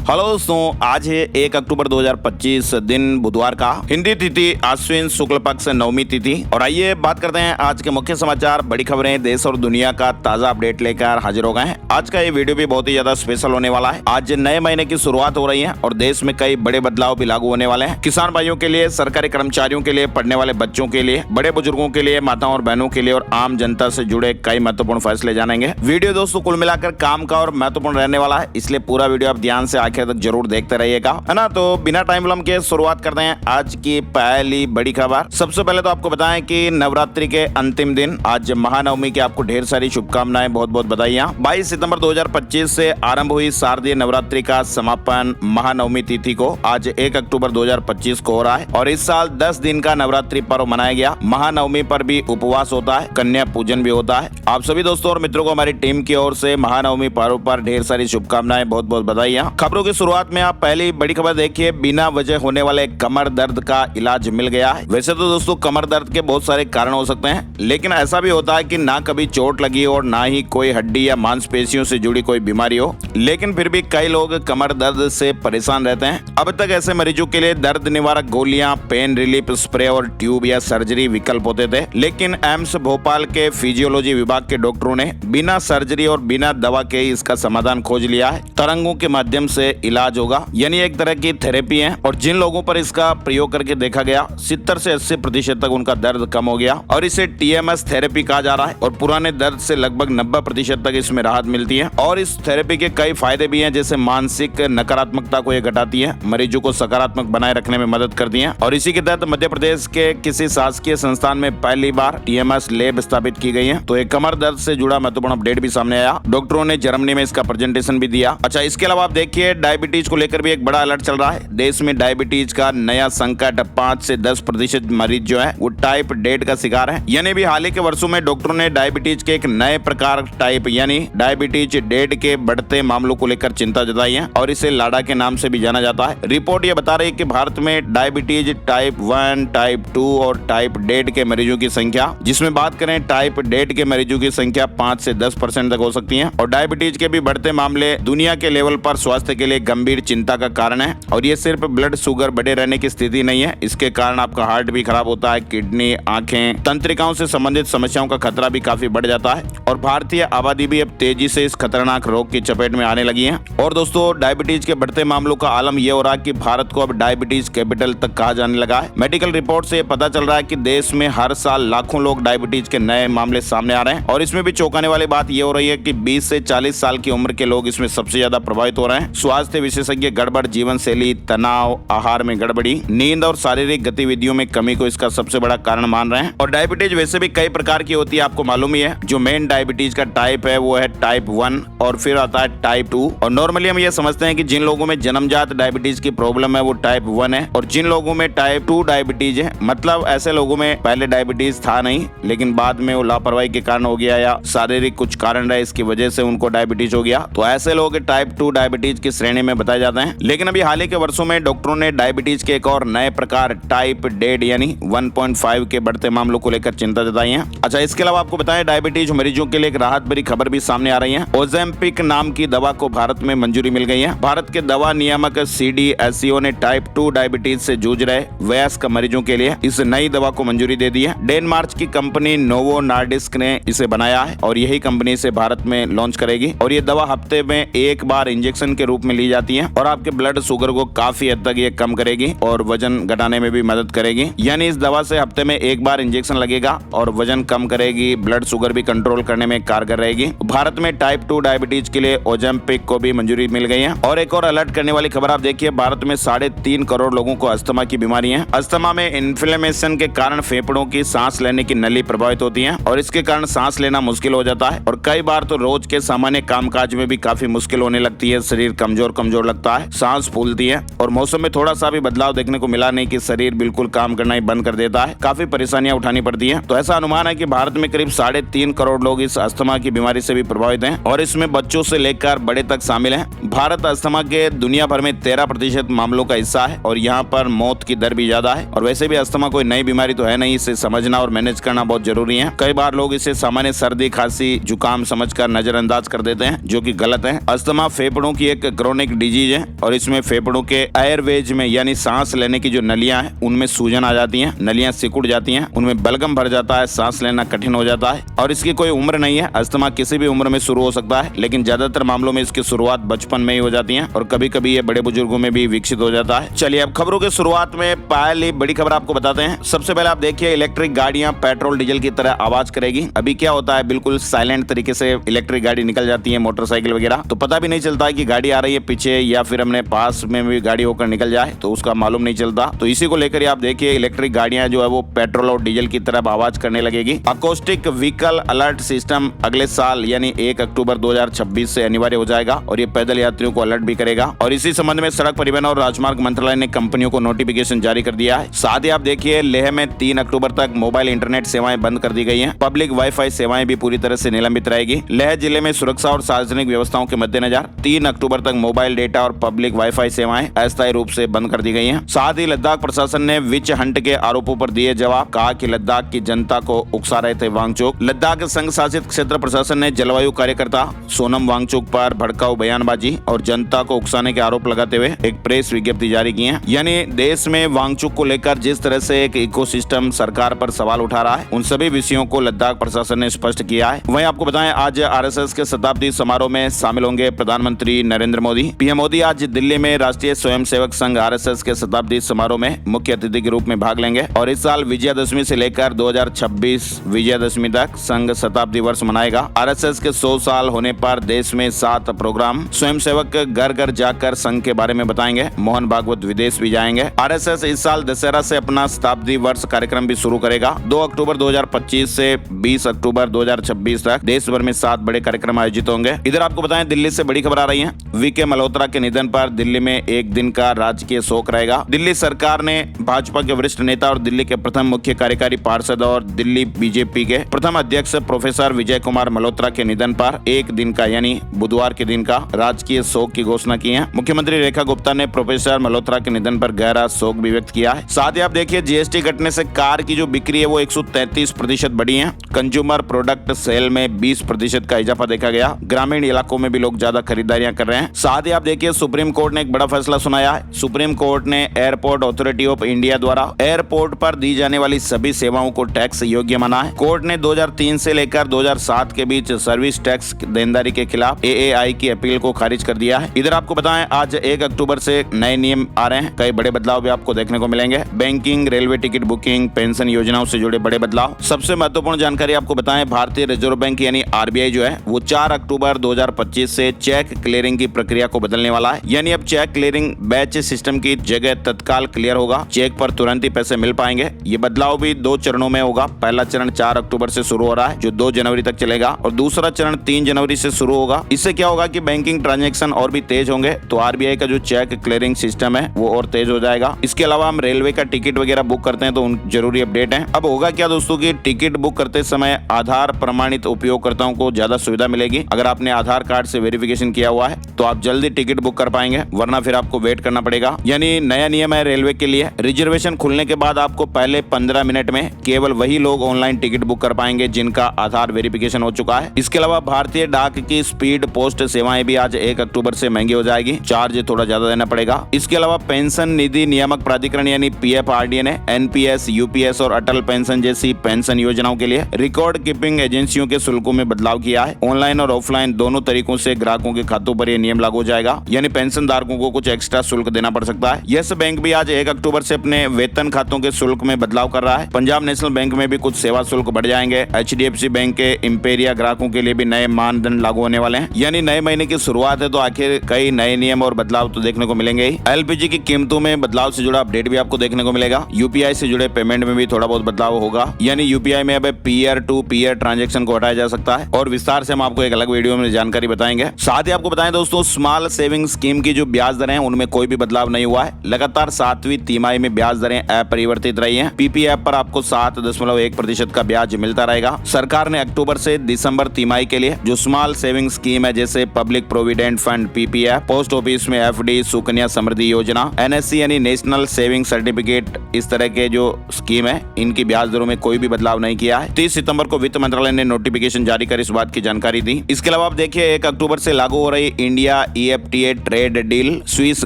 Hello दोस्तों, आज है 1 अक्टूबर 2025 दिन बुधवार का। हिंदी तिथि आश्विन शुक्ल पक्ष नवमी तिथि। और आइए बात करते हैं आज के मुख्य समाचार, बड़ी खबरें, देश और दुनिया का ताजा अपडेट लेकर हाजिर हो गए हैं। आज का ये वीडियो भी बहुत ही ज्यादा स्पेशल होने वाला है। आज नए महीने की शुरुआत हो रही है और देश में कई बड़े बदलाव भी लागू होने वाले हैं। किसान भाइयों के लिए, सरकारी कर्मचारियों के लिए, पढ़ने वाले बच्चों के लिए, बड़े बुजुर्गों के लिए, माताओं और बहनों के लिए और आम जनता से जुड़े कई महत्वपूर्ण फैसले जानेंगे। वीडियो दोस्तों कुल मिलाकर काम का और महत्वपूर्ण रहने वाला है, इसलिए पूरा वीडियो आप ध्यान से आखिर तक जरूर देखते रहिएगा, है ना। तो बिना टाइम विलंब के शुरुआत करते हैं आज की पहली बड़ी खबर। सबसे पहले तो आपको बताएं कि नवरात्रि के अंतिम दिन आज महानवमी की आपको ढेर सारी शुभकामनाएं, बहुत बहुत बधाइयां। 22 सितंबर 2025 से आरंभ हुई शारदीय नवरात्रि का समापन महानवमी तिथि को आज 1 अक्टूबर 2025 को हो रहा है और इस साल 10 दिन का नवरात्रि पर्व मनाया गया। महानवमी पर भी उपवास होता है, कन्या पूजन भी होता है। आप सभी दोस्तों और मित्रों को हमारी टीम की ओर से महानवमी पर्व पर ढेर सारी शुभकामनाएं, बहुत बहुत बधाइयां। खबरों की शुरुआत में आप पहली बड़ी खबर देखिए, बिना वजह होने वाले कमर दर्द का इलाज मिल गया है। वैसे तो दोस्तों कमर दर्द के बहुत सारे कारण हो सकते हैं, लेकिन ऐसा भी होता है कि ना कभी चोट लगी और ना ही कोई हड्डी या मांसपेशियों से जुड़ी कोई बीमारी हो, लेकिन फिर भी कई लोग कमर दर्द से परेशान रहते हैं। अब तक ऐसे मरीजों के लिए दर्द निवारक गोलियां, पेन रिलीफ स्प्रे और ट्यूब या सर्जरी विकल्प होते थे, लेकिन एम्स भोपाल के फिजियोलॉजी विभाग के डॉक्टरों ने बिना सर्जरी और बिना दवा के इसका समाधान खोज लिया है। तरंगों के माध्यम से इलाज होगा, यानी एक तरह की थेरेपी है। और जिन लोगों पर इसका प्रयोग करके देखा गया 70 से 80% तक उनका दर्द कम हो गया और इसे TMS थेरेपी कहा जा रहा है। और पुराने दर्द से लगभग 90% तक इसमें राहत मिलती है। और इस थेरेपी के कई फायदे भी हैं, जैसे मानसिक नकारात्मकता को ये घटाती है, मरीजों को सकारात्मक बनाए रखने में मदद करती है। और इसी के तहत मध्य प्रदेश के किसी शासकीय संस्थान में पहली बार TMS लैब स्थापित की गई है। तो एक कमर दर्द से जुड़ा महत्वपूर्ण अपडेट भी सामने आया। डॉक्टरों ने जर्मनी में इसका प्रेजेंटेशन भी दिया। अच्छा, इसके अलावा आप देखिए डायबिटीज को लेकर भी एक बड़ा अलर्ट चल रहा है। देश में डायबिटीज का नया संकट, 5 से 10% मरीज जो है वो टाइप डेट का शिकार है। यानी भी हाल ही के वर्षों में डॉक्टरों ने डायबिटीज के एक नए प्रकार टाइप यानी डायबिटीज डेट के बढ़ते मामलों को लेकर चिंता जताई है और इसे लाडा के नाम से भी जाना जाता है। रिपोर्ट ये बता रही है कि भारत में डायबिटीज टाइप 1, टाइप 2 और टाइप डेट के मरीजों की संख्या, जिसमें बात करें टाइप डेट के मरीजों की संख्या 5 से 10% तक हो सकती है। और डायबिटीज के भी बढ़ते मामले दुनिया के लेवल पर स्वास्थ्य के लिए गंभीर चिंता का कारण है। और ये सिर्फ ब्लड शुगर बढ़े रहने की स्थिति नहीं है, इसके कारण आपका हार्ट भी खराब होता है, किडनी, आंखें, तंत्रिकाओं से संबंधित समस्याओं का खतरा भी काफी बढ़ जाता है। और भारतीय आबादी भी अब तेजी से इस खतरनाक रोग की चपेट में आने लगी है। और दोस्तों डायबिटीज के बढ़ते मामलों का आलम यह हो रहा है कि भारत को अब डायबिटीज कैपिटल तक कहा जाने लगा है। मेडिकल रिपोर्ट से पता चल रहा है कि देश में हर साल लाखों लोग डायबिटीज के नए मामले सामने आ रहे हैं। और इसमें भी चौंकाने वाली बात यह हो रही है कि 20 से 40 साल की उम्र के लोग इसमें सबसे ज्यादा प्रभावित हो रहे हैं। स्वास्थ्य विशेषज्ञ गड़बड़ जीवन शैली, तनाव, आहार में गड़बड़ी, नींद और शारीरिक गतिविधियों में कमी को इसका सबसे बड़ा कारण मान रहे हैं। और डायबिटीज वैसे भी कई प्रकार की होती है, आपको मालूम ही है। जो मेन डायबिटीज का टाइप है वो है टाइप 1 और फिर आता है टाइप 2। और नॉर्मली हम ये समझते हैं कि जिन लोगों में जन्मजात डायबिटीज की प्रॉब्लम है वो टाइप 1 है और जिन लोगों में टाइप 2 डायबिटीज है, मतलब ऐसे लोगों में पहले डायबिटीज था नहीं, लेकिन बाद में वो लापरवाही के कारण हो गया या शारीरिक कुछ कारण रहे, इसकी वजह से उनको डायबिटीज हो गया, तो ऐसे लोग टाइप 2 डायबिटीज की श्रेणी में बताए जाते हैं। लेकिन अभी हाल ही के वर्षों में डॉक्टरों ने डायबिटीज के एक और नए प्रकार टाइप डेड यानी 1.5 के बढ़ते मामलों को लेकर चिंता जताई है। अच्छा, इसके अलावा आपको बताएं डायबिटीज मरीजों के लिए एक राहत भरी खबर भी सामने आ रही है। ओजेम्पिक नाम की दवा को भारत में मंजूरी मिल गई है। भारत के दवा नियामक CDSCO ने टाइप 2 डायबिटीज से जूझ रहे वयस्क मरीजों के लिए इस नई दवा को मंजूरी दे दी है। डेनमार्क की कंपनी नोवो नार्डिस्क ने इसे बनाया है और यही कंपनी इसे भारत में लॉन्च करेगी। और ये दवा हफ्ते में एक बार इंजेक्शन के रूप में ली जाती है और आपके ब्लड शुगर को काफी हद तक ये कम करेगी और वजन घटाने में भी मदद करेगी। यानी इस दवा से हफ्ते में एक बार इंजेक्शन लगेगा और वजन कम करेगी, ब्लड शुगर भी कंट्रोल करने में कारगर रहेगी। भारत में टाइप 2 डायबिटीज के लिए ओजेम्पिक को भी मंजूरी मिल गई है। और एक और अलर्ट करने वाली खबर आप देखिए, भारत में 3.5 करोड़ लोगों को अस्थमा की बीमारी है। अस्थमा में इन्फ्लेमेशन के कारण फेफड़ों की सांस लेने की नली प्रभावित होती है और इसके कारण सांस लेना मुश्किल हो जाता है और कई बार तो रोज के सामान्य कामकाज में भी काफी मुश्किल होने लगती है। शरीर कमजोर कमजोर लगता है, सांस फूलती है और मौसम में थोड़ा सा भी बदलाव देखने को मिला नहीं कि शरीर बिल्कुल काम करना ही बंद कर देता है, काफी परेशानियां उठानी पड़ती हैं। तो ऐसा अनुमान है कि भारत में करीब 3.5 करोड़ लोग इस अस्थमा की बीमारी से भी प्रभावित हैं और इसमें बच्चों से लेकर बड़े तक शामिल हैं। भारत अस्थमा के दुनिया भर में 13% मामलों का हिस्सा है और यहाँ पर मौत की दर भी ज्यादा है। और वैसे भी अस्थमा कोई नई बीमारी तो है नहीं, इसे समझना और मैनेज करना बहुत जरूरी है। कई बार लोग इसे सामान्य सर्दी, खांसी, जुकाम समझकर नजरअंदाज कर देते हैं, जो कि गलत है। अस्थमा फेफड़ों की एक क्रोनिक डिजीज है और इसमें फेफड़ों के एयरवेज में यानी सांस लेने की जो नलियां हैं उनमें सूजन आ जाती हैं, नलियां सिकुड़ जाती हैं, उनमें बलगम भर जाता है, सांस लेना कठिन हो जाता है। और इसकी कोई उम्र नहीं है, अस्थमा किसी भी उम्र में शुरू हो सकता है, लेकिन ज्यादातर मामलों में इसकी शुरुआत बचपन में ही हो जाती है और कभी कभी ये बड़े बुजुर्गों में भी विकसित हो जाता है। चलिए अब खबरों की शुरुआत में पहली बड़ी खबर आपको बताते हैं। सबसे पहले आप देखिए, इलेक्ट्रिक गाड़ियां पेट्रोल डीजल की तरह आवाज करेगी। अभी क्या होता है, बिल्कुल साइलेंट तरीके से इलेक्ट्रिक गाड़ी निकल जाती है, मोटरसाइकिल वगैरह, तो पता भी नहीं चलता है कि गाड़ी आ रही है पीछे या फिर हमने पास में भी गाड़ी होकर निकल जाए तो उसका मालूम नहीं चलता। तो इसी को लेकर आप देखिए, इलेक्ट्रिक गाड़ियां जो है वो पेट्रोल और डीजल की तरह आवाज करने लगेगी। अकोस्टिक व्हीकल अलर्ट सिस्टम अगले साल यानी 1 अक्टूबर 2026 से अनिवार्य हो जाएगा और ये पैदल यात्रियों को अलर्ट भी करेगा। और इसी संबंध में सड़क परिवहन और राजमार्ग मंत्रालय ने कंपनियों को नोटिफिकेशन जारी कर दिया है। साथ ही आप देखिए, लेह में 3 अक्टूबर तक मोबाइल इंटरनेट सेवाएं बंद कर दी गई हैं। पब्लिक वाईफाई सेवाएं भी पूरी तरह से निलंबित रहेगी। लेह जिले में सुरक्षा और सार्वजनिक व्यवस्थाओं के मद्देनजर 3 अक्टूबर तक मोबाइल डेटा और पब्लिक वाईफाई सेवाएं अस्थायी रूप से बंद कर दी गई हैं। साथ ही लद्दाख प्रशासन ने विच हंट के आरोपों पर दिए जवाब, कहा कि लद्दाख की जनता को उकसा रहे थे वांगचुक। लद्दाख संघ शासित क्षेत्र प्रशासन ने जलवायु कार्यकर्ता सोनम वांगचुक पर भड़काऊ बयानबाजी और जनता को उकसाने के आरोप लगाते हुए एक प्रेस विज्ञप्ति जारी की है। यानी देश में वांगचुक को लेकर जिस तरह से एक इकोसिस्टम सरकार पर सवाल उठा रहा है, उन सभी विषयों को लद्दाख प्रशासन ने स्पष्ट किया है। वहीं आपको बताएं, आज आरएसएस के शताब्दी समारोह में शामिल होंगे प्रधानमंत्री नरेंद्र मोदी। पीएम मोदी आज दिल्ली में राष्ट्रीय स्वयंसेवक संघ आरएसएस के शताब्दी समारोह में मुख्य अतिथि के रूप में भाग लेंगे और इस साल विजयादशमी से लेकर 2026 विजयादशमी तक संघ शताब्दी वर्ष मनाएगा। आरएसएस के 100 साल होने पर देश में 7 प्रोग्राम, स्वयंसेवक घर घर जाकर संघ के बारे में बताएंगे। मोहन भागवत विदेश भी जाएंगे। आरएसएस इस साल दशहरा से अपना शताब्दी वर्ष कार्यक्रम भी शुरू करेगा। 2 अक्टूबर 2025 से 20 अक्टूबर 2026 तक देश भर में 7 बड़े कार्यक्रम आयोजित होंगे। इधर आपको बताएं, दिल्ली से बड़ी खबर आ रही है। वीके मल्होत्रा के निधन पर दिल्ली में एक दिन का राजकीय शोक रहेगा। दिल्ली सरकार ने भाजपा के वरिष्ठ नेता और दिल्ली के प्रथम मुख्य कार्यकारी पार्षद और दिल्ली बीजेपी के प्रथम अध्यक्ष प्रोफेसर विजय कुमार मल्होत्रा के निधन पर एक दिन का यानी बुधवार के दिन का राजकीय शोक की घोषणा की है। मुख्यमंत्री रेखा गुप्ता ने प्रोफेसर मल्होत्रा के निधन पर गहरा शोक भी व्यक्त किया है। साथ ही आप देखिए, जीएसटी घटने से कार की जो बिक्री है वो 133% बढ़ी है। कंज्यूमर प्रोडक्ट सेल में 20% का इजाफा देखा गया। ग्रामीण इलाकों में भी लोग ज्यादा खरीदारियां कर रहे हैं। साथ ही आप देखिए, सुप्रीम कोर्ट ने एक बड़ा फैसला सुनाया है। सुप्रीम कोर्ट ने एयरपोर्ट अथॉरिटी ऑफ इंडिया द्वारा एयरपोर्ट पर दी जाने वाली सभी सेवाओं को टैक्स योग्य माना है। कोर्ट ने 2003 से लेकर 2007 के बीच सर्विस टैक्स देनदारी के खिलाफ एएआई की अपील को खारिज कर दिया है। इधर आपको बताएं, आज 1 अक्टूबर से नए नियम आ रहे हैं। कई बड़े बदलाव भी आपको देखने को मिलेंगे। Banking, railway ticket booking, pension योजनाओं से जुड़े बड़े बदलाव। सबसे महत्वपूर्ण जानकारी आपको बताएं, भारतीय रिजर्व बैंक यानी आरबीआई जो है वो 4 अक्टूबर 2025 से चेक क्लियरिंग की प्रक्रिया को बदलने वाला है। यानी अब चेक क्लियरिंग बैच सिस्टम की जगह तत्काल क्लियर होगा। चेक पर तुरंत ही पैसे मिल पाएंगे। ये बदलाव भी 2 चरणों में होगा। पहला चरण 4 अक्टूबर से शुरू हो रहा है जो 2 जनवरी तक चलेगा और दूसरा चरण 3 जनवरी से शुरू होगा। इससे क्या होगा कि बैंकिंग ट्रांजैक्शन और भी तेज होंगे, तो आरबीआई का जो चेक क्लियरिंग सिस्टम है वो और तेज हो जाएगा। इसके अलावा हम रेलवे का टिकट वगैरह बुक करते हैं तो उन जरूरी अपडेट है। अब होगा क्या दोस्तों की टिकट बुक करते समय आधार प्रमाणित उपयोगकर्ताओं को ज्यादा सुविधा मिलेगी। अगर आपने आधार कार्ड से वेरिफिकेशन किया हुआ है तो आप जल्दी टिकट बुक कर पाएंगे, वरना फिर आपको वेट करना पड़ेगा। यानी नया नियम है रेलवे के लिए। रिजर्वेशन खुलने के बाद आपको पहले 15 मिनट में केवल वही लोग ऑनलाइन टिकट बुक कर पाएंगे जिनका आधार वेरिफिकेशन हो चुका है। इसके अलावा भारतीय डाक की स्पीड पोस्ट सेवाएं भी आज 1 अक्टूबर से महंगी हो जाएगी। चार्ज थोड़ा ज्यादा देना पड़ेगा। इसके अलावा पेंशन निधि नियामक प्राधिकरण यानी पीएफआरडीए ने एनपीएस, यूपीएस और अटल पेंशन जैसी पेंशन योजनाओं के लिए रिकॉर्ड कीपिंग एजेंसियों के शुल्कों में बदलाव किया है। ऑनलाइन और ऑफलाइन दोनों तरीकों से ग्राहकों के खातों पर यह नियम लागू हो जाएगा। यानी पेंशन धारकों को कुछ एक्स्ट्रा शुल्क देना पड़ सकता है। यस बैंक भी आज 1 अक्टूबर से अपने वेतन खातों के शुल्क में बदलाव कर रहा है। पंजाब नेशनल बैंक में भी कुछ सेवा शुल्क बढ़ जाएंगे। एचडीएफसी बैंक के इंपेरिया ग्राहकों के लिए भी नए मानदंड लागू होने वाले हैं। यानी नए महीने की शुरुआत है तो आखिर कई नए नियम और बदलाव तो देखने को मिलेंगे ही। एलपीजी की कीमतों में बदलाव से जुड़ा अपडेट भी आपको देखने को मिलेगा। यूपीआई से जुड़े पेमेंट में भी थोड़ा बहुत बदलाव होगा। यानी यूपीआई में अब पीयर टू पीयर ट्रांजैक्शन को हटाया जा सकता है और विस्तार से हम आपको एक अलग वीडियो में जानकारी बताएंगे। साथ ही आपको बताएं दोस्तों, स्मॉल सेविंग स्कीम की जो ब्याज दरें हैं उनमें कोई भी बदलाव नहीं हुआ है। लगातार 7वीं तिमाही में ब्याज दरें अपरिवर्तित रही हैं। पीपी ऐप पर आपको 7.1% का ब्याज मिलता रहेगा। सरकार ने अक्टूबर से दिसंबर तिमाही के लिए जो स्मॉल सेविंग स्कीम है जैसे public provident fund PPF, post office में एफडी, सुकन्या समृद्धि योजना, एनएससी यानी नेशनल सेविंग सर्टिफिकेट, इस तरह के जो स्कीम है इनकी ब्याज दरों में कोई भी बदलाव नहीं किया है। 30 सितंबर को वित्त मंत्रालय ने नोटिफिकेशन जारी कर इस बात की जानकारी दी। इसके अलावा आप देखिए 1 अक्टूबर से लागू हो रही India EFTA trade deal, Swiss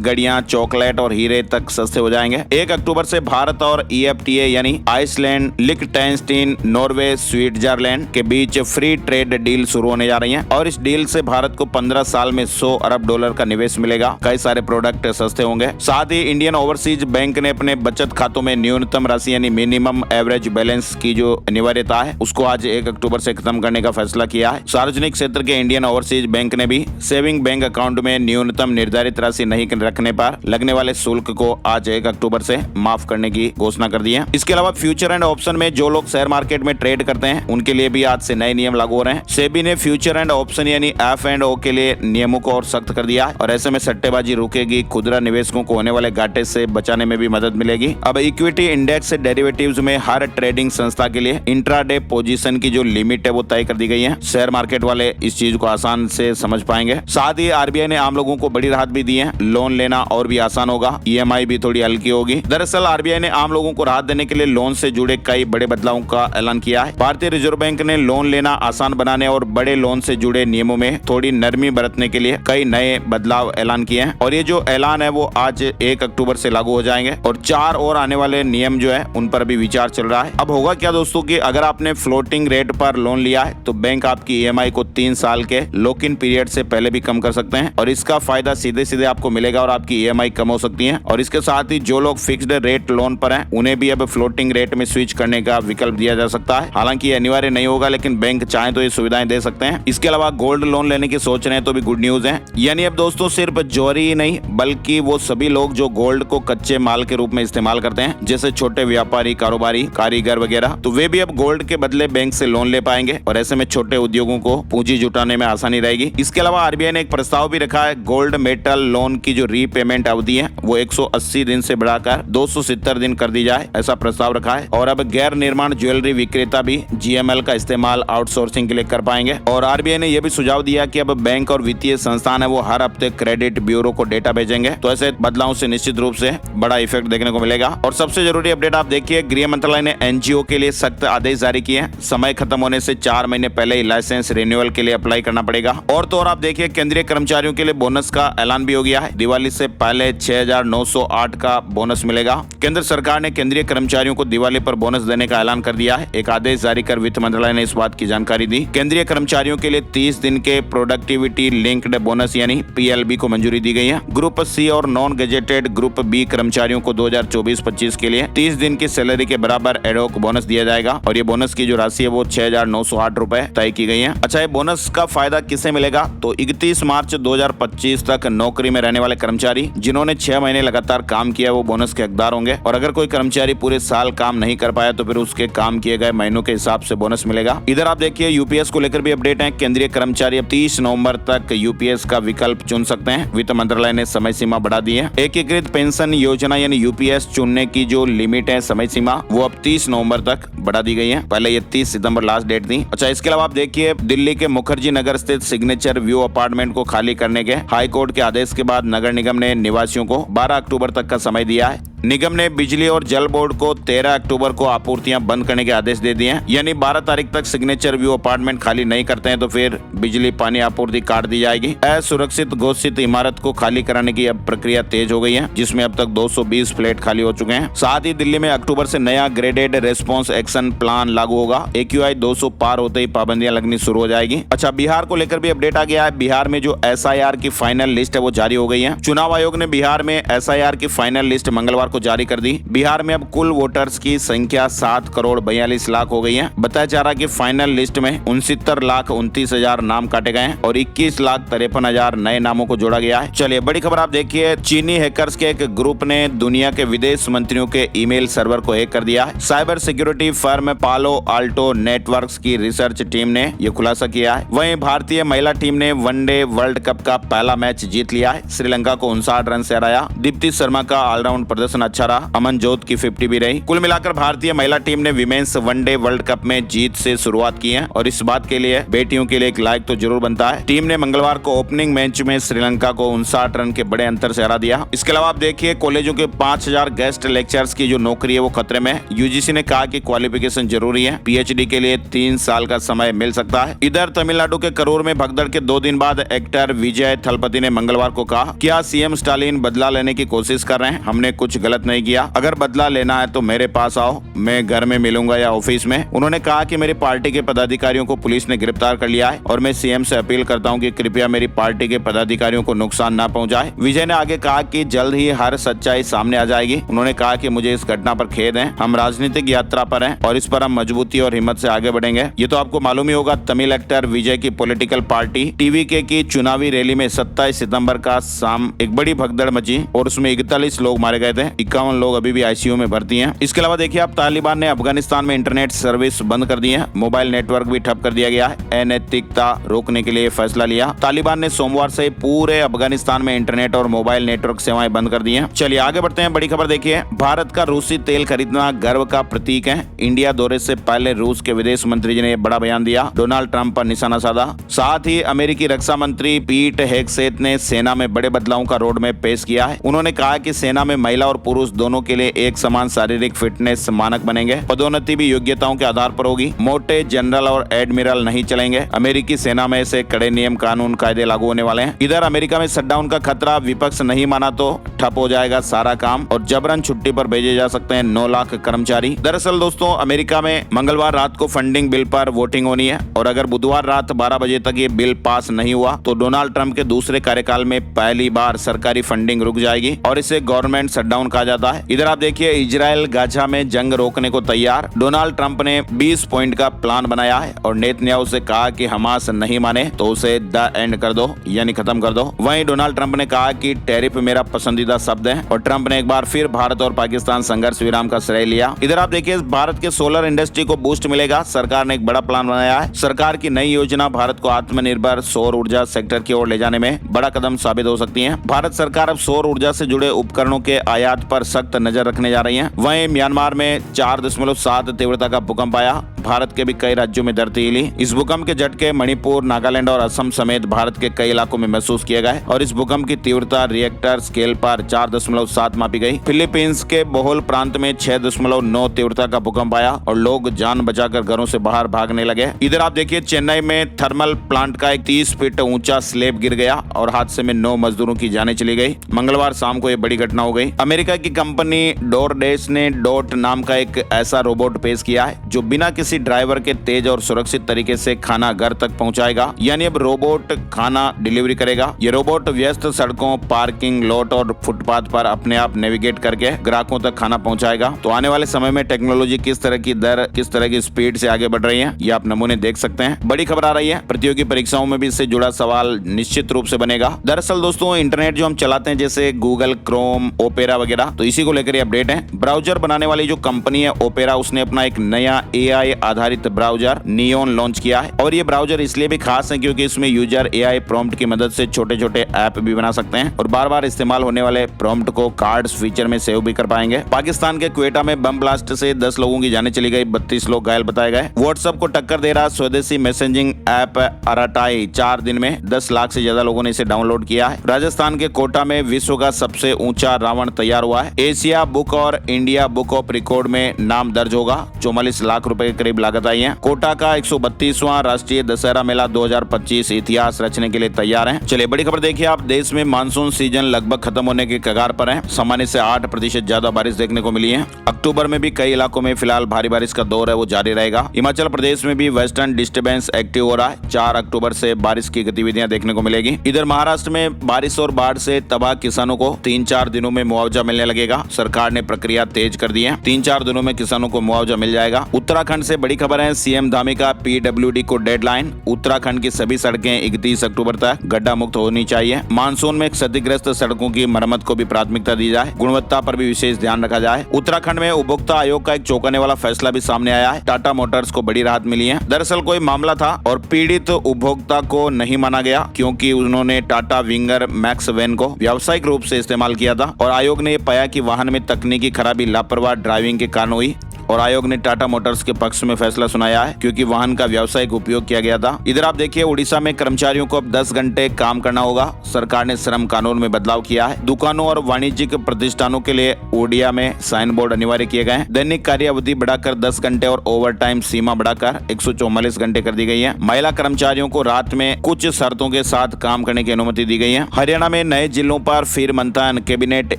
गड़ियां, चॉकलेट और हीरे तक सस्ते हो जाएंगे। 1 अक्टूबर से भारत और EFTA यानी आइसलैंड, लिechtenstein, नॉर्वे, स्विट्जरलैंड के बीच फ्री ट्रेड डील शुरू होने जा रही है और इस डील से भारत को 15 साल में $100 अरब का निवेश मिलेगा। कई सारे प्रोडक्ट सस्ते होंगे। साथ ही इंडियन ओवरसीज बैंक ने अपने बचत खातों में न्यूनतम राशि यानी मिनिमम एवरेज बैलेंस की जो अनिवार्यता है उसको आज 1 अक्टूबर से खत्म करने का फैसला किया है। सार्वजनिक क्षेत्र के इंडियन ओवरसीज बैंक ने भी सेविंग बैंक अकाउंट में न्यूनतम निर्धारित राशि नहीं रखने पर लगने वाले शुल्क को आज 1 अक्टूबर से माफ करने की घोषणा कर दी है। इसके अलावा फ्यूचर एंड ऑप्शन में जो लोग शेयर मार्केट में ट्रेड करते हैं उनके लिए भी आज से नए नियम लागू हो रहे हैं। सेबी ने फ्यूचर एंड ऑप्शन यानी F&O के लिए नियमों को और सख्त कर दिया है और ऐसे में सट्टेबाजी रुकेगी, खुदरा निवेशकों को होने वाले घाटे से बचाने में भी मदद मिलेगी। अब इक्विटी इंडेक्स डेरिवेटिव्स में हर ट्रेडिंग संस्था के लिए इंट्राडे पोजीशन की जो लिमिट है वो तय कर दी गई है। शेयर मार्केट वाले इस चीज को आसान से समझ पाएंगे। साथ ही RBI ने आम लोगों को बड़ी राहत भी दी है। लोन लेना और भी आसान होगा, EMI भी थोड़ी हल्की होगी। दरअसल RBI ने आम लोगों को राहत देने के लिए लोन से जुड़े कई बड़े बदलावों का ऐलान किया है। भारतीय रिजर्व बैंक ने लोन लेना आसान बनाने और बड़े लोन से जुड़े नियमों में थोड़ी नरमी बरतने के लिए कई नए बदलाव ऐलान किए हैं और ये जो ऐलान है वो आज 1 अक्टूबर से लागू हो जाएंगे और 4 और आने वाले नियम जो है उन पर भी विचार चल रहा है। अब होगा क्या दोस्तों कि अगर आपने फ्लोटिंग रेट पर लोन लिया है तो बैंक आपकी EMI को 3 साल के लॉक इन पीरियड से पहले भी कम कर सकते हैं और इसका फायदा सीधे सीधे आपको मिलेगा और आपकी EMI कम हो सकती है। और इसके साथ ही जो लोग फिक्स्ड रेट लोन पर हैं उन्हें भी अब फ्लोटिंग रेट में स्विच करने का विकल्प दिया जा सकता है। हालांकि ये अनिवार्य नहीं होगा लेकिन बैंक चाहे तो ये सुविधाएं दे सकते हैं। इसके अलावा गोल्ड लोन लेने की सोच रहे हैं तो भी गुड न्यूज है। यानी अब दोस्तों सिर्फ जौहरी ही नहीं बल्कि वो सभी लोग जो गोल्ड को कच्चे माल के रूप में इस्तेमाल करते हैं जैसे छोटे व्यापारी, कारोबारी, कारीगर वगैरह, तो वे भी अब गोल्ड के बदले बैंक से लोन ले पाएंगे और ऐसे में छोटे उद्योगों को पूंजी जुटाने में आसानी रहेगी। इसके अलावा RBI ने एक प्रस्ताव भी रखा है, गोल्ड मेटल लोन की जो रीपेमेंट अवधि है वो 180 दिन से बढ़ाकर 270 दिन कर दी जाए, ऐसा प्रस्ताव रखा है। और अब गैर निर्माण ज्वेलरी विक्रेता भी GML का इस्तेमाल आउटसोर्सिंग के लिए कर पाएंगे। और RBI ने यह भी सुझाव दिया कि अब बैंक और वित्तीय संस्थान है वो हर हफ्ते क्रेडिट ब्यूरो को डेटा भेजेंगे, तो ऐसे बदलाव से निश्चित रूप से बड़ा इफेक्ट देखने को मिलेगा। और सबसे जरूरी अपडेट आप देखिए, गृह मंत्रालय ने NGO के लिए सख्त आदेश जारी किए हैं। समय खत्म होने से 4 महीने पहले ही लाइसेंस रिन्यूअल के लिए अप्लाई करना पड़ेगा। और तो और आप देखिए, केंद्रीय कर्मचारियों के लिए बोनस का ऐलान भी हो गया है। दिवाली से पहले 6,908 का बोनस मिलेगा। केंद्र सरकार ने केंद्रीय कर्मचारियों को दिवाली पर बोनस देने का ऐलान कर दिया है। एक आदेश जारी कर वित्त मंत्रालय ने इस बात की जानकारी दी। केंद्रीय कर्मचारियों के लिए 30 दिन के प्रोडक्टिविटी लिंक्ड बोनस यानी PLB को मंजूरी दी गई है। ग्रुप C और नॉन गेजेटेड ग्रुप B कर्मचारियों को 2024-25 के लिए 30 दिन की सैलरी के बराबर एडोक बोनस दिया जाएगा और ये बोनस की जो राशि है वो 6,908 रुपए तय की गई है। अच्छा, ये बोनस का फायदा किसे मिलेगा? तो 31 मार्च 2025 तक नौकरी में रहने वाले कर्मचारी जिन्होंने 6 महीने लगातार काम किया वो बोनस के हकदार होंगे। और अगर कोई कर्मचारी पूरे साल काम नहीं कर पाया तो फिर उसके काम किए गए महीनों के हिसाब से बोनस मिलेगा। इधर आप देखिए, UPS को लेकर भी अपडेट है। केंद्रीय कर्मचारी अब 30 नवंबर तक UPS का विकल्प चुन सकते हैं। वित्त मंत्रालय ने समय सीमा बढ़ा दी है। एकीकृत पेंशन योजना यानी UPS चुनने की जो लिमिट है, समय सीमा, वो अब 30 नवंबर तक बढ़ा दी गई है। पहले ये 30 सितंबर लास्ट डेट थी। अच्छा, इसके अलावा आप देखिए, दिल्ली के मुखर्जी नगर स्थित सिग्नेचर व्यू अपार्टमेंट को खाली करने के हाई कोर्ट के आदेश के बाद नगर निगम ने निवासियों को 12 अक्टूबर तक का समय दिया है। निगम ने बिजली और जल बोर्ड को 13 अक्टूबर को आपूर्तियां बंद करने के आदेश दे दिए हैं। यानी 12 तारीख तक सिग्नेचर व्यू अपार्टमेंट खाली नहीं करते हैं तो फिर बिजली पानी आपूर्ति काट दी जाएगी। असुरक्षित घोषित इमारत को खाली कराने की अब प्रक्रिया तेज हो गई है, जिसमें अब तक 220 फ्लैट खाली हो चुके हैं। साथ ही दिल्ली में अक्टूबर से नया ग्रेडेड रेस्पॉन्स एक्शन प्लान लागू होगा। AQI 200 पार होते ही पाबंदियां लगनी शुरू हो जाएगी। अच्छा, बिहार को लेकर भी अपडेट आ गया है। बिहार में जो SIR की फाइनल लिस्ट है वो जारी हो गई है। चुनाव आयोग ने बिहार में SIR की फाइनल लिस्ट मंगलवार को जारी कर दी। बिहार में अब कुल वोटर्स की संख्या 7 करोड़ 42 लाख हो गई है। बताया जा रहा है कि फाइनल लिस्ट में 69,29,000 नाम काटे गए हैं और 21,53,000 नए नामों को जोड़ा गया है। चलिए, बड़ी खबर आप देखिए, चीनी हैकर्स के एक ग्रुप ने दुनिया के विदेश मंत्रियों के ईमेल सर्वर को हैक कर दिया है। साइबर सिक्योरिटी फर्म पालो आल्टो नेटवर्क्स की रिसर्च टीम ने यह खुलासा किया है। वहीं भारतीय महिला टीम ने वनडे वर्ल्ड कप का पहला मैच जीत लिया है। श्रीलंका को 59 रन से हराया। दीप्ति शर्मा का ऑलराउंड प्रदर्शन प्रदर्शन अच्छा रहा। अमनजोत की 50 भी रही। कुल मिलाकर भारतीय महिला टीम ने विमेंस वनडे वर्ल्ड कप में जीत से शुरुआत की है और इस बात के लिए बेटियों के लिए एक लाइक तो जरूर बनता है। टीम ने मंगलवार को ओपनिंग मैच में श्रीलंका को 59 रन के बड़े अंतर से हरा दिया। इसके अलावा आप देखिए कॉलेजों के 5000 गेस्ट लेक्चरर्स की जो नौकरी है वो खतरे में। यूजीसी ने कहा कि क्वालिफिकेशन जरूरी है। पीएचडी के लिए 3 साल का समय मिल सकता है। इधर तमिलनाडु के करूर में भगदड़ के 2 दिन बाद एक्टर विजय थलपति ने मंगलवार को कहा, क्या सीएम स्टालिन बदला लेने की कोशिश कर रहे हैं? हमने कुछ गलत नहीं किया। अगर बदला लेना है तो मेरे पास आओ, मैं घर में मिलूंगा या ऑफिस में। उन्होंने कहा कि मेरी पार्टी के पदाधिकारियों को पुलिस ने गिरफ्तार कर लिया है और मैं सीएम से अपील करता हूं कि कृपया मेरी पार्टी के पदाधिकारियों को नुकसान न पहुंचाए। विजय ने आगे कहा कि जल्द ही हर सच्चाई सामने आ जाएगी। उन्होंने कहा कि मुझे इस घटना पर खेद है। हम राजनीतिक यात्रा पर हैं और इस पर हम मजबूती और हिम्मत से आगे बढ़ेंगे। ये तो आपको मालूम ही होगा, तमिल एक्टर विजय की पॉलिटिकल पार्टी टीवीके की चुनावी रैली में 27 सितंबर का शाम एक बड़ी भगदड़ मची और उसमें 41 लोग मारे गए थे। 51 लोग अभी भी आईसीयू में भर्ती हैं। इसके अलावा देखिए आप, तालिबान ने अफगानिस्तान में इंटरनेट सर्विस बंद कर दी है। मोबाइल नेटवर्क भी ठप कर दिया गया है। अनैतिकता रोकने के लिए फैसला लिया। तालिबान ने सोमवार से पूरे अफगानिस्तान में इंटरनेट और मोबाइल नेटवर्क सेवाएं बंद कर दी हैं। चलिए आगे बढ़ते हैं। बड़ी खबर देखिए, भारत का रूसी तेल खरीदना गर्व का प्रतीक है। इंडिया दौरे से पहले रूस के विदेश मंत्री जी ने बड़ा बयान दिया, डोनाल्ड ट्रंप पर निशाना साधा। साथ ही अमेरिकी रक्षा मंत्री पीट हेगसेथ ने सेना में बड़े बदलावों का रोड मैप पेश किया है। उन्होंने कहा कि सेना में महिला और पुरुष दोनों के लिए एक समान शारीरिक फिटनेस मानक बनेंगे। पदोन्नति भी योग्यताओं के आधार पर होगी। मोटे जनरल और एडमिरल नहीं चलेंगे। अमेरिकी सेना में से कड़े नियम कानून कायदे लागू होने वाले हैं। इधर अमेरिका में शटडाउन का खतरा, विपक्ष नहीं माना तो ठप हो जाएगा सारा काम और जबरन छुट्टी पर भेजे जा सकते हैं 9 लाख कर्मचारी। दरअसल दोस्तों, अमेरिका में मंगलवार रात को फंडिंग बिल पर वोटिंग होनी है और अगर बुधवार रात 12 बजे तक ये बिल पास नहीं हुआ तो डोनाल्ड ट्रंप के दूसरे कार्यकाल में पहली बार सरकारी फंडिंग रुक जाएगी और इसे गवर्नमेंट शटडाउन कहा जाता है। इधर आप देखिए, इजराइल गाजा में जंग रोकने को तैयार। डोनाल्ड ट्रंप ने 20 पॉइंट का प्लान बनाया है और नेतन्याहू से कहा कि हमास नहीं माने तो उसे द एंड कर दो, यानी खत्म कर दो। वहीं डोनाल्ड ट्रंप ने कहा कि टैरिफ मेरा पसंदीदा शब्द है और ट्रंप ने एक बार फिर भारत और पाकिस्तान संघर्ष विराम का श्रेय लिया। इधर आप देखिए, भारत के सोलर इंडस्ट्री को बूस्ट मिलेगा। सरकार ने एक बड़ा प्लान बनाया है। सरकार की नई योजना भारत को आत्मनिर्भर सौर ऊर्जा सेक्टर की ओर ले जाने में बड़ा कदम साबित हो सकती है। भारत सरकार अब सौर ऊर्जा से जुड़े उपकरणों के आयात पर सख्त नजर रखने जा रही है। वहीं म्यांमार में 4.7 तीव्रता का भूकंप आया। भारत के भी कई राज्यों में धरती हिली। इस भूकंप के झटके मणिपुर, नागालैंड और असम समेत भारत के कई इलाकों में महसूस किए गए और इस भूकंप की तीव्रता रिएक्टर स्केल पर 4.7 मापी गई। फिलीपींस के बोहोल प्रांत में 6.9 तीव्रता का भूकंप आया और लोग जान बचाकर घरों से बाहर भागने लगे। इधर आप देखिए, चेन्नई में थर्मल प्लांट का एक 30 फीट ऊंचा स्लैब गिर गया और हादसे में 9 मजदूरों की जानें चली गई। मंगलवार शाम को यह बड़ी घटना हो गई। अमेरिका की कंपनी डोरडेश ने डॉट नाम का एक ऐसा रोबोट पेश किया है जो बिना किसी ड्राइवर के तेज और सुरक्षित तरीके से खाना घर तक पहुंचाएगा। यानी अब रोबोट खाना डिलीवरी करेगा। ये रोबोट व्यस्त सड़कों, पार्किंग लॉट और फुटपाथ पर अपने आप नेविगेट करके ग्राहकों तक खाना पहुंचाएगा। तो आने वाले समय में टेक्नोलॉजी किस तरह की दर, किस तरह की स्पीड से आगे बढ़ रही है, ये आप नमूने देख सकते हैं। बड़ी खबर आ रही है, प्रतियोगी परीक्षाओं में भी इससे जुड़ा सवाल निश्चित रूप से बनेगा। दरअसल दोस्तों, इंटरनेट जो हम चलाते हैं जैसे गूगल, क्रोम, ओपेरा वगैरह, तो इसी को लेकर अपडेट है। ब्राउजर बनाने वाली जो कंपनी है ओपेरा, उसने अपना एक नया एआई आधारित ब्राउजर नियोन लॉन्च किया है और ये ब्राउजर इसलिए भी खास है क्योंकि इसमें यूजर एआई प्रॉम्प्ट की मदद से छोटे छोटे ऐप भी बना सकते हैं और बार बार इस्तेमाल होने वाले प्रॉम्प्ट को कार्ड्स फीचर में सेव भी कर पाएंगे। पाकिस्तान के क्वेटा में बम ब्लास्ट से 10 लोगों की जानें चली गई, 32 लोग घायल बताए गए। व्हाट्सएप को टक्कर दे रहा स्वदेशी मैसेजिंग ऐप अराटाई, 4 दिन में 10 लाख से ज्यादा लोगों ने इसे डाउनलोड किया है। राजस्थान के कोटा में विश्व का सबसे ऊंचा रावण तैयार हुआ है। एशिया बुक और इंडिया बुक ऑफ रिकॉर्ड में नाम दर्ज होगा। 44 लाख रुपए के करीब लागत आई है। कोटा का 132वां राष्ट्रीय दशहरा मेला 2025 इतिहास रचने के लिए तैयार है। चलिए बड़ी खबर देखिए आप, देश में मानसून सीजन लगभग खत्म होने के कगार पर है। सामान्य से 8% ज्यादा बारिश देखने को मिली है। अक्टूबर में भी कई इलाकों में फिलहाल भारी बारिश का दौर है वो जारी रहेगा। हिमाचल प्रदेश में भी वेस्टर्न डिस्टर्बेंस एक्टिव हो रहा है। 4 अक्टूबर से बारिश की गतिविधियां देखने को मिलेगी। इधर महाराष्ट्र में बारिश और बाढ़ से तबाह किसानों को 3-4 दिनों में मुआवजा मिलने लगेगा। सरकार ने प्रक्रिया तेज कर दी है। 3-4 दिनों में किसानों को मुआवजा मिल जाएगा। उत्तराखंड से बड़ी खबर है, सीएम धामी का पीडब्ल्यूडी को डेडलाइन। उत्तराखंड की सभी सड़कें 31 अक्टूबर तक गड्ढा मुक्त होनी चाहिए। मानसून में क्षतिग्रस्त सड़कों की मरम्मत को भी प्राथमिकता दी जाए। गुणवत्ता पर भी विशेष ध्यान रखा जाए। उत्तराखंड में उपभोक्ता आयोग का एक चौंकाने वाला फैसला भी सामने आया है। टाटा मोटर्स को बड़ी राहत मिली है। दरअसल कोई मामला था और पीड़ित उपभोक्ता को नहीं माना गया क्योंकि उन्होंने टाटा विंगर मैक्स वैन को व्यावसायिक रूप से इस्तेमाल किया था और आयोग ने पाया कि वाहन में तकनीकी खराबी लापरवाह ड्राइविंग के कारण हुई और आयोग ने टाटा मोटर्स के पक्ष में फैसला सुनाया है, क्योंकि वाहन का व्यावसायिक उपयोग किया गया था। इधर आप देखिए, उड़ीसा में कर्मचारियों को अब 10 घंटे काम करना होगा। सरकार ने श्रम कानून में बदलाव किया है। दुकानों और वाणिज्यिक प्रतिष्ठानों के लिए ओडिया में साइन बोर्ड अनिवार्य किए गए हैं। दैनिक कार्य अवधि बढ़ाकर 10 घंटे और ओवर टाइम सीमा बढ़ाकर 144 घंटे कर दी गई है। महिला कर्मचारियों को रात में कुछ शर्तों के साथ काम करने की अनुमति दी गई है। हरियाणा में नए जिलों पर फिर मंथन, कैबिनेट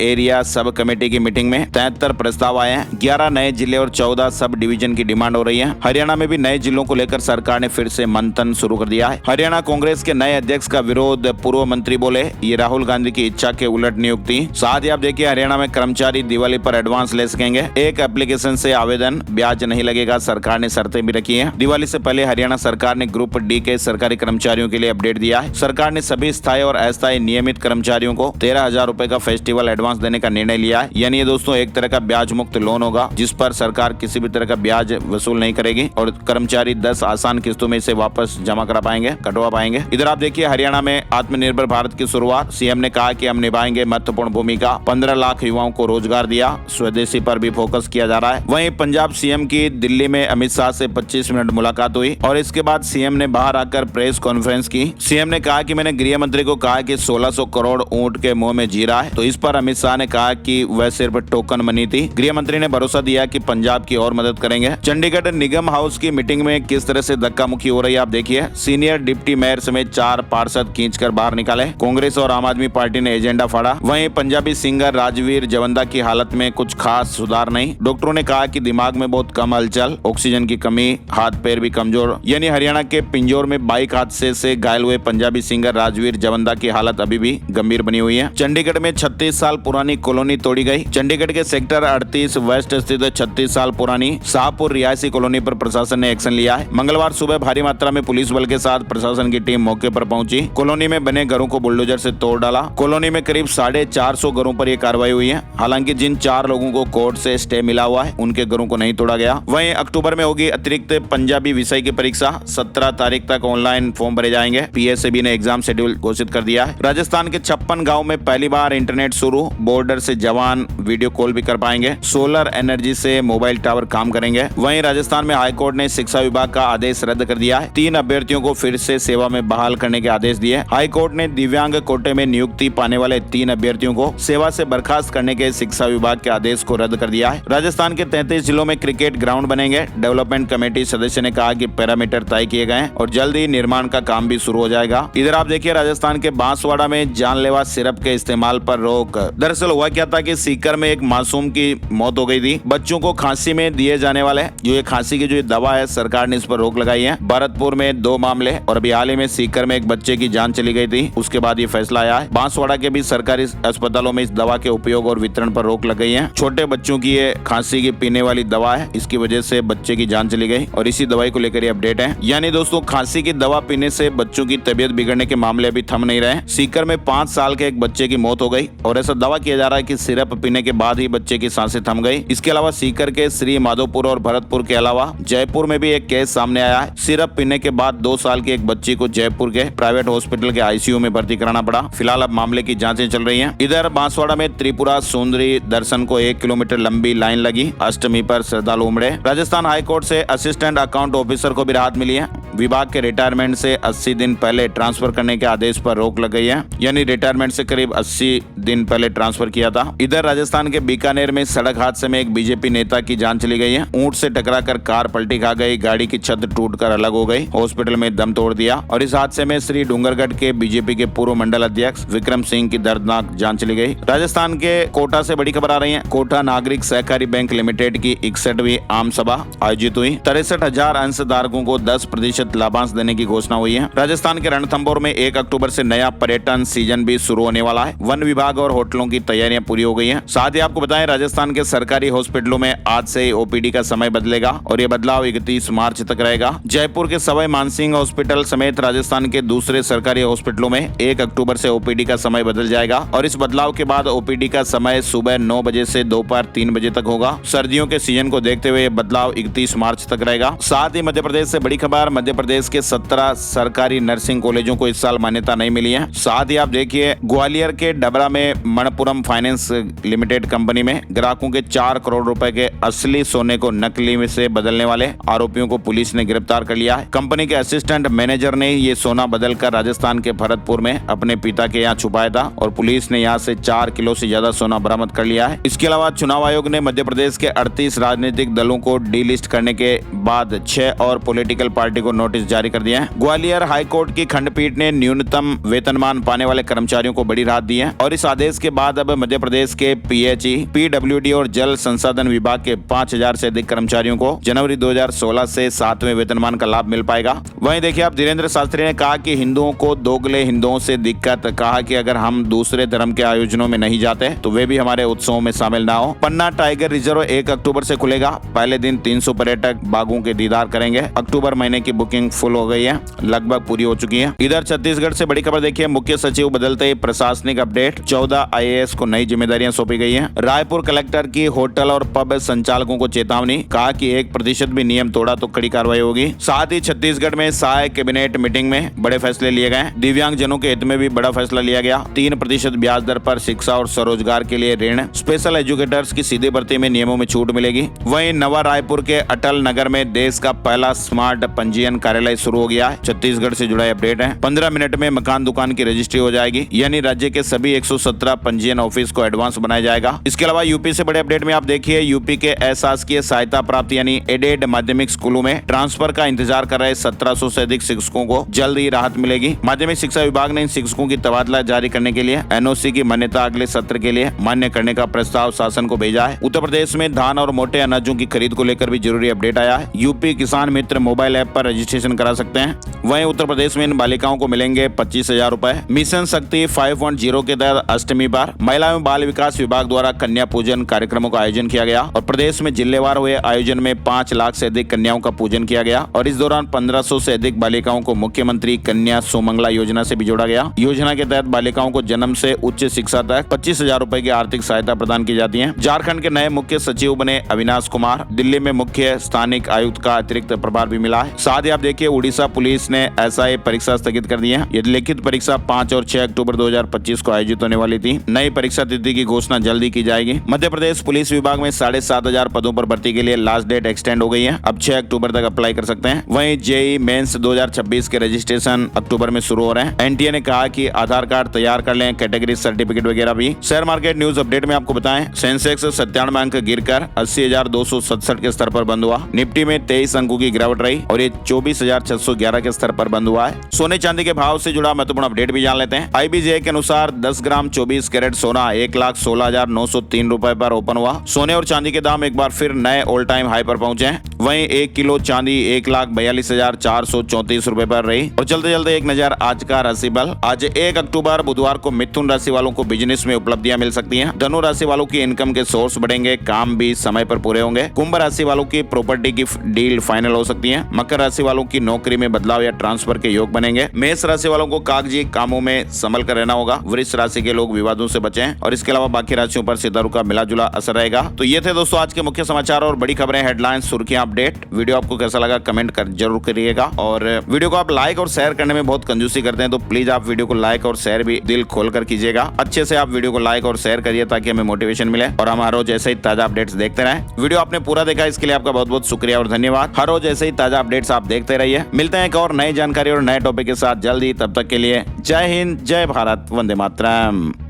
एरिया सब कमेटी की मीटिंग में 73 प्रस्ताव आए हैं। 11 नए जिले और 14 सब डिवीजन की डिमांड हो रही है। हरियाणा में भी नए जिलों को लेकर सरकार ने फिर से मंथन शुरू कर दिया है। हरियाणा कांग्रेस के नए अध्यक्ष का विरोध, पूर्व मंत्री बोले ये राहुल गांधी की इच्छा के उलट नियुक्ति। साथ ही आप देखिए, हरियाणा में कर्मचारी दिवाली पर एडवांस ले सकेंगे। एक एप्लीकेशन से आवेदन, ब्याज नहीं लगेगा, सरकार ने शर्तें भी रखी है। दिवाली से पहले हरियाणा सरकार ने ग्रुप डी के सरकारी कर्मचारियों के लिए अपडेट दिया है। सरकार ने सभी स्थायी और अस्थायी नियमित कर्मचारियों को 13,000 रुपए का फेस्टिवल एडवांस देने का निर्णय लिया है। यानी ये दोस्तों एक तरह का ब्याज मुक्त लोन होगा, जिस पर सरकार किसी भी तरह का ब्याज वसूल नहीं करेगी और कर्मचारी 10 आसान किस्तों में इसे वापस जमा करा पाएंगे, कटवा पाएंगे। इधर आप देखिए, हरियाणा में आत्मनिर्भर भारत की शुरुआत। सीएम ने कहा कि हम निभाएंगे महत्वपूर्ण भूमिका। 15 लाख युवाओं को रोजगार दिया। स्वदेशी पर भी फोकस किया जा रहा है। वहीं पंजाब सीएम की दिल्ली में अमित शाह से 25 मिनट मुलाकात हुई और इसके बाद सीएम ने बाहर आकर प्रेस कॉन्फ्रेंस की। सीएम ने कहा कि मैंने गृह मंत्री को कहा कि 1600 करोड़ ऊंट के मुंह में जी रहा है। तो इस पर अमित शाह ने कहा कि वह सिर्फ टोकन मनी थी। गृह मंत्री ने भरोसा दिया कि पंजाब की और मदद करेंगे। चंडीगढ़ निगम हाउस की मीटिंग में किस तरह से धक्का मुक्की हो रही है आप देखिए। सीनियर डिप्टी मेयर समेत 4 पार्षद खींचकर बाहर निकाले। कांग्रेस और आम आदमी पार्टी ने एजेंडा फाड़ा। वहीं पंजाबी सिंगर राजवीर जवंदा की हालत में कुछ खास सुधार नहीं। डॉक्टरों ने कहा कि दिमाग में बहुत कम हलचल, ऑक्सीजन की कमी, हाथ पैर भी कमजोर। यानी हरियाणा के पिंजौर में बाइक हादसे से घायल हुए पंजाबी सिंगर राजवीर जवंदा की हालत अभी भी गंभीर बनी हुई है। चंडीगढ़ में 36 साल पुरानी कॉलोनी तोड़ी गई। चंडीगढ़ के सेक्टर 38 वेस्ट स्थित 36 साल पुरानी शाहपुर रिहायशी कॉलोनी पर प्रशासन ने एक्शन लिया है। मंगलवार सुबह भारी मात्रा में पुलिस बल के साथ प्रशासन की टीम मौके पर पहुंची। कॉलोनी में बने घरों को बुलडोजर से तोड़ डाला। कॉलोनी में करीब 450 घरों पर यह कार्रवाई हुई है। हालांकि जिन 4 लोगों को कोर्ट से स्टे मिला हुआ है, उनके घरों को नहीं तोड़ा गया। वहीं अक्टूबर में होगी अतिरिक्त पंजाबी विषय की परीक्षा। 17 तारीख तक ऑनलाइन फॉर्म भरे जाएंगे। पीएसएबी ने एग्जाम शेड्यूल घोषित कर दिया है। राजस्थान के 56 गाँव में पहली बार इंटरनेट शुरू। बॉर्डर से जवान वीडियो कॉल भी कर पाएंगे। सोलर एनर्जी से मोबाइल टावर काम करेंगे। वहीं राजस्थान में हाईकोर्ट ने शिक्षा विभाग का आदेश रद्द कर दिया है। 3 अभ्यर्थियों को फिर से सेवा में बहाल करने के आदेश दिए। हाईकोर्ट ने दिव्यांग कोटे में नियुक्ति पाने वाले 3 अभ्यर्थियों को सेवा से बर्खास्त करने के शिक्षा विभाग के आदेश को रद्द कर दिया है। राजस्थान के 33 जिलों में क्रिकेट ग्राउंड बनेंगे। डेवलपमेंट कमेटी सदस्य ने कहा कि पैरामीटर तय किए गए और जल्द ही निर्माण का काम भी शुरू हो जाएगा। इधर आप देखिए, राजस्थान के बांसवाड़ा में जानलेवा सिरप के इस्तेमाल पर रोक। दरअसल हुआ क्या था कि सीकर में एक मासूम की मौत हो गई थी। बच्चों को खांसी में दिए जाने वाले जो ये खांसी की जो दवा है, सरकार ने इस पर रोक लगाई है। भरतपुर में 2 मामले और अभी हाल ही में सीकर में एक बच्चे की जान चली गई थी। उसके बाद ये फैसला आया है। बांसवाड़ा के भी सरकारी अस्पतालों में इस दवा के उपयोग और वितरण पर रोक लग गई है। छोटे बच्चों की ये खांसी की पीने वाली दवा है, इसकी वजह से बच्चे की जान चली गई और इसी दवाई को लेकर ये अपडेट है। यानी दोस्तों, खांसी की दवा पीने से बच्चों की तबियत बिगड़ने के मामले अभी थम नहीं रहे। सीकर में 5 साल के एक बच्चे की मौत हो गई और ऐसा दावा किया जा रहा है कि सिरप पीने के बाद ही बच्चे की सांसें थम गई। इसके अलावा सीकर के श्री माधोपुर और भरतपुर के अलावा जयपुर में भी एक केस सामने आया है। सिरप पीने के बाद 2 साल की एक बच्ची को जयपुर के प्राइवेट हॉस्पिटल के आईसीयू में भर्ती कराना पड़ा। फिलहाल अब मामले की जांचें चल रही हैं। इधर बांसवाड़ा में त्रिपुरा सुंदरी दर्शन को 1 किलोमीटर लंबी लाइन लगी। अष्टमी पर श्रद्धालु उमड़े। राजस्थान हाईकोर्ट से असिस्टेंट अकाउंट ऑफिसर को भी राहत मिली है। विभाग के रिटायरमेंट से 80 दिन पहले ट्रांसफर करने के आदेश पर रोक लग गई है। यानी रिटायरमेंट से करीब 80 दिन पहले ट्रांसफर किया था। इधर राजस्थान के बीकानेर में सड़क हादसे में एक बीजेपी नेता की जान चली गई है। ऊंट से टकराकर कार पलटी खा गई। गाड़ी की छत टूटकर अलग हो गई। हॉस्पिटल में दम तोड़ दिया और इस हादसे में श्री डूंगरगढ़ के बीजेपी के पूर्व मंडल अध्यक्ष विक्रम सिंह की दर्दनाक जान चली गई। राजस्थान के कोटा से बड़ी खबर आ रही है। कोटा नागरिक सहकारी बैंक लिमिटेड की 61वीं आम सभा आयोजित हुई। 63,000 अंशधारकों को 10% लाभांश देने की घोषणा हुई है। राजस्थान के रणथंभौर में 1 अक्टूबर से नया पर्यटन सीजन भी शुरू होने वाला है। वन विभाग और होटलों की तैयारियां पूरी हो गई हैं। साथ ही आपको बताएं, राजस्थान के सरकारी हॉस्पिटलों में आज आज से ओपीडी का समय बदलेगा और ये बदलाव 31 मार्च तक रहेगा। जयपुर के सवाई मानसिंह हॉस्पिटल समेत राजस्थान के दूसरे सरकारी हॉस्पिटलों में 1 अक्टूबर से ओपीडी का समय बदल जाएगा और इस बदलाव के बाद ओपीडी का समय सुबह 9 बजे से दोपहर 3 बजे तक होगा। सर्दियों के सीजन को देखते हुए बदलाव 31 मार्च तक रहेगा। साथ ही मध्य प्रदेश से बड़ी खबर, मध्य प्रदेश के 17 सरकारी नर्सिंग कॉलेजों को इस साल मान्यता नहीं मिली है। साथ ही आप देखिए ग्वालियर के डबरा में मणप्पुरम फाइनेंस लिमिटेड कंपनी में ग्राहकों के 4 करोड़ रुपए के असली सोने को नकली में से बदलने वाले आरोपियों को पुलिस ने गिरफ्तार कर लिया है। कंपनी के असिस्टेंट मैनेजर ने ये सोना बदलकर राजस्थान के भरतपुर में अपने पिता के यहाँ छुपाया था और पुलिस ने यहाँ से 4 किलो से ज्यादा सोना बरामद कर लिया है। इसके अलावा चुनाव आयोग ने मध्य प्रदेश के 38 राजनीतिक दलों को डीलिस्ट करने के बाद 6 और पॉलिटिकल पार्टी को नोटिस जारी कर दिया है। ग्वालियर हाईकोर्ट की खंडपीठ ने न्यूनतम वेतनमान पाने वाले कर्मचारियों को बड़ी राहत दी है और इस आदेश के बाद अब मध्य प्रदेश के पीएचई, पीडब्ल्यूडी और जल संसाधन विभाग के 5000 से अधिक कर्मचारियों को जनवरी 2016 से 7वें वेतनमान का लाभ मिल पाएगा। वहीं देखिए आप धीरेन्द्र शास्त्री ने कहा कि हिंदुओं को दोगले हिंदुओं से दिक्कत, कहा कि अगर हम दूसरे धर्म के आयोजनों में नहीं जाते तो वे भी हमारे उत्सवों में शामिल ना हो। पन्ना टाइगर रिजर्व 1 अक्टूबर से खुलेगा। पहले दिन 300 पर्यटक बाघों के दीदार करेंगे। अक्टूबर महीने की बुकिंग फुल हो गई है, लगभग पूरी हो चुकी है। इधर छत्तीसगढ़ से बड़ी खबर देखिए, मुख्य सचिव बदलते ही प्रशासनिक अपडेट, 14 आईएएस को नई जिम्मेदारियां सौंपी गई हैं। रायपुर कलेक्टर की होटल और पब संचालकों को चेतावनी, कहा कि 1% भी नियम तोड़ा तो कड़ी कार्रवाई होगी। साथ ही छत्तीसगढ़ में सहायक कैबिनेट मीटिंग में बड़े फैसले लिए गए। दिव्यांग जनों के हित में भी बड़ा फैसला लिया गया। 3% ब्याज दर पर शिक्षा और स्वरोजगार के लिए ऋण, स्पेशल एजुकेटर्स की सीधी भर्ती में नियमों में छूट मिलेगी। वहीं नवा रायपुर के अटल नगर में देश का पहला स्मार्ट पंजीयन कार्यालय शुरू हो गया है। छत्तीसगढ़ से जुड़ा अपडेट है। 15 मिनट में मकान दुकान की रजिस्ट्री हो जाएगी, यानी राज्य के सभी 117 पंजीयन ऑफिस को एडवांस बनाया जाएगा। इसके अलावा यूपी से बड़े अपडेट में आप देखिए, यूपी के अशासकीय सहायता प्राप्त यानी एडेड माध्यमिक स्कूलों में ट्रांसफर का इंतजार कर रहे 1700 से अधिक शिक्षकों को जल्द ही राहत मिलेगी। माध्यमिक शिक्षा विभाग ने इन शिक्षकों की तबादला जारी करने के लिए एनओसी की मान्यता अगले सत्र के लिए मान्य करने का प्रस्ताव शासन को भेजा है। उत्तर प्रदेश में धान और मोटे अनाजों की खरीद को लेकर भी जरूरी अपडेट आया है। यूपी किसान मित्र मोबाइल ऐप पर रजिस्ट्रेशन करा सकते हैं। वहीं उत्तर प्रदेश में इन बालिकाओं को मिलेंगे 25,000 रुपए। मिशन शक्ति 5.0 के तहत अष्टमी बार महिला एवं बाल विकास विभाग द्वारा कन्या पूजन कार्यक्रमों का आयोजन किया गया और प्रदेश में जिलेवार हुए आयोजन में 5 लाख से अधिक कन्याओं का पूजन किया गया और इस दौरान 1500 से अधिक बालिकाओं को मुख्यमंत्री कन्या सुमंगला योजना से भी जोड़ा गया। योजना के तहत बालिकाओं को जन्म से उच्च शिक्षा तक 25,000 रुपए की आर्थिक सहायता प्रदान की जाती है। झारखंड के नए मुख्य सचिव बने अविनाश कुमार। दिल्ली में मुख्य स्थानिक आयुक्त का अतिरिक्त प्रभार भी मिला है। साथ ही आप देखिए उड़ीसा पुलिस ने एसआई परीक्षा स्थगित कर दी है। ये लिखित परीक्षा 5 और 6 अक्टूबर 2025 को आयोजित होने वाली थी। नई परीक्षा तिथि की घोषणा जल्दी की जाएगी। मध्य प्रदेश पुलिस विभाग में 7,500 पदों पर भर्ती के लिए लास्ट डेट एक्सटेंड हो गई है। अब 6 अक्टूबर तक अप्लाई कर सकते हैं। वहीं जेईई मेंस 2026 के रजिस्ट्रेशन अक्टूबर में शुरू हो रहे हैं। एनटीए ने कहा कि आधार कार्ड तैयार कर लें, कैटेगरी सर्टिफिकेट वगैरह भी। शेयर मार्केट न्यूज अपडेट में आपको बताएं, सेंसेक्स 97 अंक गिरकर 80,267 के स्तर पर बंद हुआ। निफ्टी में 23 अंकों की गिरावट रही और ये 24,611 के स्तर पर बंद हुआ है। सोने चांदी के भाव से जुड़ा महत्वपूर्ण अपडेट भी जान लेते हैं। आईबीजे के अनुसार 10 ग्राम 24 कैरेट सोना 1,16,903 रुपए पर ओपन हुआ। सोने और चांदी के दाम एक बार फिर नए ऑल टाइम हाई पर पहुंचे हैं। वहीं 1 किलो चांदी 1,42,434 रुपए पर रही। और चलते चलते एक नजर आज का राशि बल। आज 1 अक्टूबर बुधवार को मिथुन राशि वालों को बिजनेस में उपलब्धियां मिल सकती हैं। धनु राशि वालों की इनकम के सोर्स बढ़ेंगे, काम भी समय पर पूरे होंगे। कुंभ राशि वालों की प्रॉपर्टी की डील फाइनल हो सकती है। मकर राशि वालों की नौकरी में बदलाव या ट्रांसफर के योग बनेंगे। मेष राशि वालों को कागजी कामों में संभल कर रहना होगा। वृष राशि के लोग विवादों से बचें और इसके अलावा बाकी राशियों पर सितारों का मिला जुला असर रहेगा। तो ये थे दोस्तों आज के मुख्य समाचार और बड़ी खबरें, हेडलाइंस, सुर्खियां, अपडेट। वीडियो आपको कैसा लगा कमेंट कर जरूर करिएगा और वीडियो को आप लाइक और शेयर करने में बहुत कंजूसी करते हैं, तो प्लीज आप वीडियो को लाइक और शेयर भी दिल खोलकर कीजिएगा। अच्छे से आप वीडियो को लाइक और शेयर करिए ताकि हमें मोटिवेशन मिले और हम हर रोज ऐसे ही ताजा अपडेट्स देखते रहें। वीडियो आपने पूरा देखा इसके लिए आपका बहुत बहुत शुक्रिया और धन्यवाद। हर रोज ऐसे ही ताजा अपडेट्स आप देखते रहिए। मिलते हैं एक और नई जानकारी और नए टॉपिक के साथ जल्दी। तब तक के लिए जय हिंद, जय भारत, वंदे मातरम।